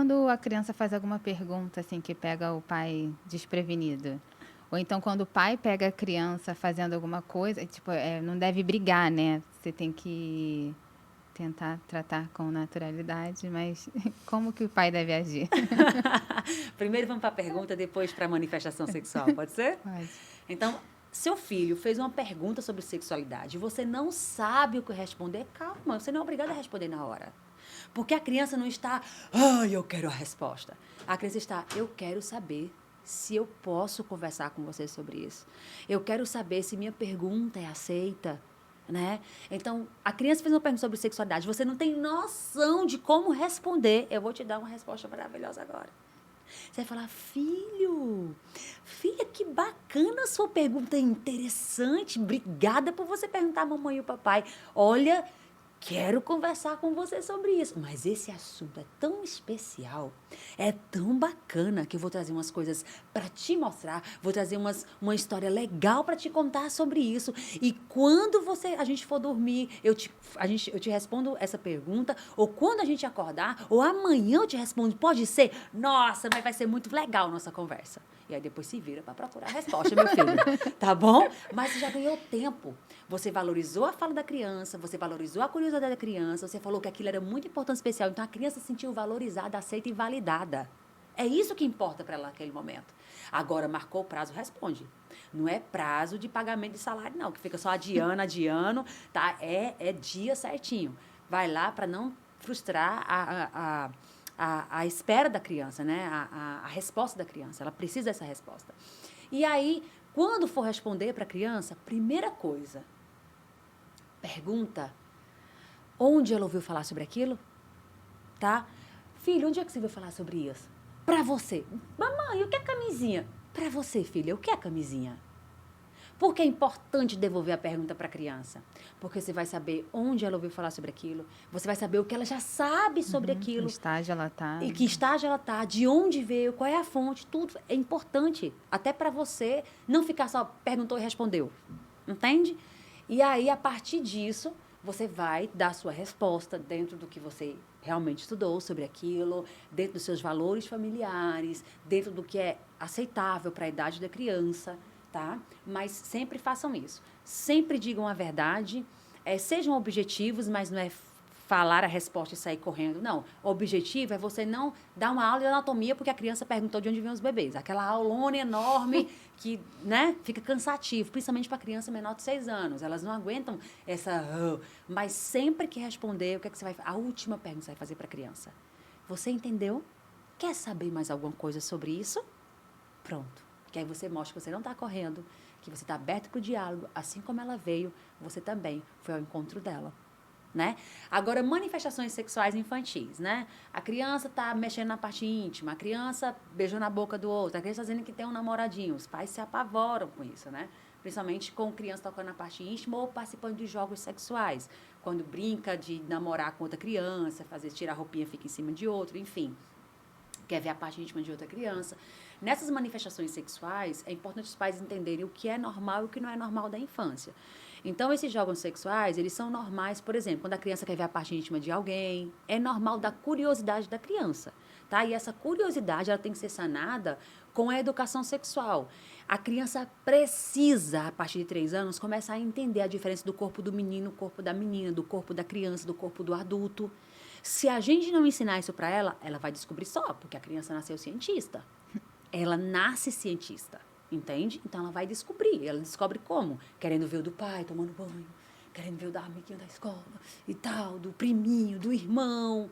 quando a criança faz alguma pergunta, assim, que pega o pai desprevenido? Ou então quando o pai pega a criança fazendo alguma coisa, tipo, não deve brigar, né? Você tem que tentar tratar com naturalidade, mas como que o pai deve agir? Primeiro vamos para a pergunta, depois para a manifestação sexual, pode ser? Pode. Então, seu filho fez uma pergunta sobre sexualidade e você não sabe o que responder, calma, você não é obrigado a responder na hora. Porque a criança não está, eu quero a resposta. A criança está, eu quero saber se eu posso conversar com você sobre isso. Eu quero saber se minha pergunta é aceita, né? Então, a criança fez uma pergunta sobre sexualidade, você não tem noção de como responder. Eu vou te dar uma resposta maravilhosa agora. Você vai falar, filha, que bacana a sua pergunta, é interessante. Obrigada por você perguntar a mamãe e o papai. Olha, quero conversar com você sobre isso. Mas esse assunto é tão especial, é tão bacana que eu vou trazer umas coisas para te mostrar, vou trazer uma história legal para te contar sobre isso. E quando a gente for dormir, eu te respondo essa pergunta, ou quando a gente acordar, ou amanhã eu te respondo, pode ser? Nossa, mas vai ser muito legal a nossa conversa. E aí depois se vira para procurar a resposta, meu filho. Tá bom? Mas você já ganhou tempo. Você valorizou a fala da criança, você valorizou a curiosidade da criança, você falou que aquilo era muito importante, especial. Então a criança se sentiu valorizada, aceita e validada. É isso que importa para ela naquele momento. Agora, marcou o prazo, responde. Não é prazo de pagamento de salário, não, que fica só adiando, tá? É dia certinho. Vai lá para não frustrar a espera da criança, né? A resposta da criança. Ela precisa dessa resposta. E aí, quando for responder para a criança, primeira coisa, pergunta onde ela ouviu falar sobre aquilo, tá? Filho, onde é que você ouviu falar sobre isso? Pra você. Mamãe, o que é camisinha? Pra você, filha, o que é camisinha? Por que é importante devolver a pergunta para a criança? Porque você vai saber onde ela ouviu falar sobre aquilo, você vai saber o que ela já sabe sobre Que aquilo, estágio ela tá? e que estágio ela está, de onde veio, qual é a fonte, tudo é importante. Até para você não ficar só perguntou e respondeu. Entende? E aí, a partir disso, você vai dar a sua resposta dentro do que você realmente estudou sobre aquilo, dentro dos seus valores familiares, dentro do que é aceitável para a idade da criança, tá? Mas sempre façam isso. Sempre digam a verdade, sejam objetivos, mas não é falar a resposta e sair correndo. Não. O objetivo é você não dar uma aula de anatomia porque a criança perguntou de onde vêm os bebês. Aquela aulona enorme que, né, fica cansativo, principalmente para criança menor de 6 anos. Elas não aguentam essa... Mas sempre que responder, o que é que você vai... A última pergunta que você vai fazer para a criança. Você entendeu? Quer saber mais alguma coisa sobre isso? Pronto. Que aí você mostra que você não está correndo, que você está aberto para o diálogo, assim como ela veio, você também foi ao encontro dela. Né? Agora, manifestações sexuais infantis, né? A criança tá mexendo na parte íntima, a criança beijou na boca do outro, a criança tá dizendo que tem um namoradinho. Os pais se apavoram com isso, né? Principalmente com criança tocando na parte íntima ou participando de jogos sexuais. Quando brinca de namorar com outra criança, fazer tirar a roupinha, fica em cima de outro, enfim. Quer ver a parte íntima de outra criança. Nessas manifestações sexuais, é importante os pais entenderem o que é normal e o que não é normal da infância. Então, esses jogos sexuais, eles são normais, por exemplo, quando a criança quer ver a parte íntima de alguém, é normal da curiosidade da criança, tá? E essa curiosidade, ela tem que ser sanada com a educação sexual. A criança precisa, a partir de 3 anos, começar a entender a diferença do corpo do menino, do corpo da menina, do corpo da criança, do corpo do adulto. Se a gente não ensinar isso para ela, ela vai descobrir só, porque a criança nasceu cientista. Ela nasce cientista, entende? Então ela vai descobrir. Ela descobre como? Querendo ver o do pai tomando banho, querendo ver o da amiguinha da escola e tal, do priminho, do irmão.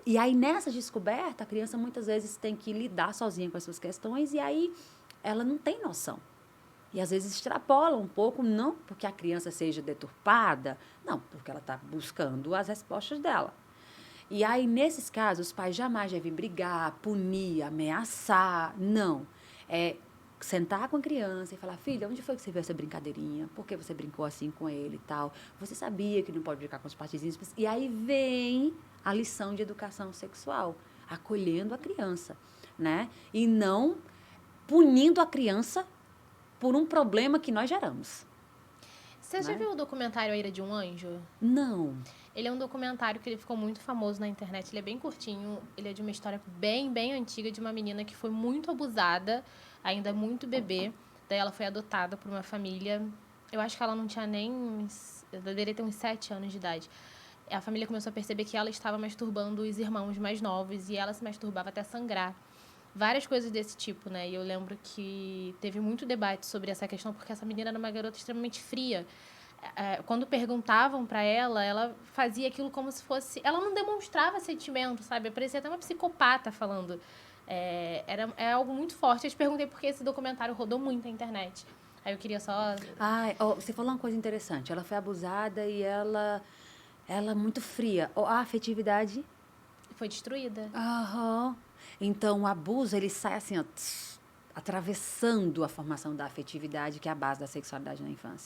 E aí nessa descoberta, a criança muitas vezes tem que lidar sozinha com as suas questões e aí ela não tem noção. E às vezes extrapola um pouco, não porque a criança seja deturpada, não, porque ela está buscando as respostas dela. E aí, nesses casos, os pais jamais devem brigar, punir, ameaçar. Não. É sentar com a criança e falar, filha, onde foi que você viu essa brincadeirinha? Por que você brincou assim com ele e tal? Você sabia que não pode brincar com os partezinhos? E aí vem a lição de educação sexual, acolhendo a criança, né? E não punindo a criança por um problema que nós geramos. Você já viu o documentário A Ira de um Anjo? Não. Ele é um documentário que ele ficou muito famoso na internet. Ele é bem curtinho. Ele é de uma história bem, bem antiga de uma menina que foi muito abusada, ainda muito bebê. Daí ela foi adotada por uma família. Eu acho que ela não tinha nem... Eu deveria ter uns 7 anos de idade. A família começou a perceber que ela estava masturbando os irmãos mais novos e ela se masturbava até sangrar. Várias coisas desse tipo, né? E eu lembro que teve muito debate sobre essa questão, porque essa menina era uma garota extremamente fria. Quando perguntavam pra ela, ela fazia aquilo como se fosse... Ela não demonstrava sentimento, sabe? Parecia até uma psicopata falando. É algo muito forte. Eu te perguntei porque esse documentário rodou muito na internet. Aí eu queria só... Você falou uma coisa interessante. Ela foi abusada e ela é muito fria. A afetividade... Foi destruída. Aham. Então, o abuso, ele sai assim, ó, atravessando a formação da afetividade, que é a base da sexualidade na infância.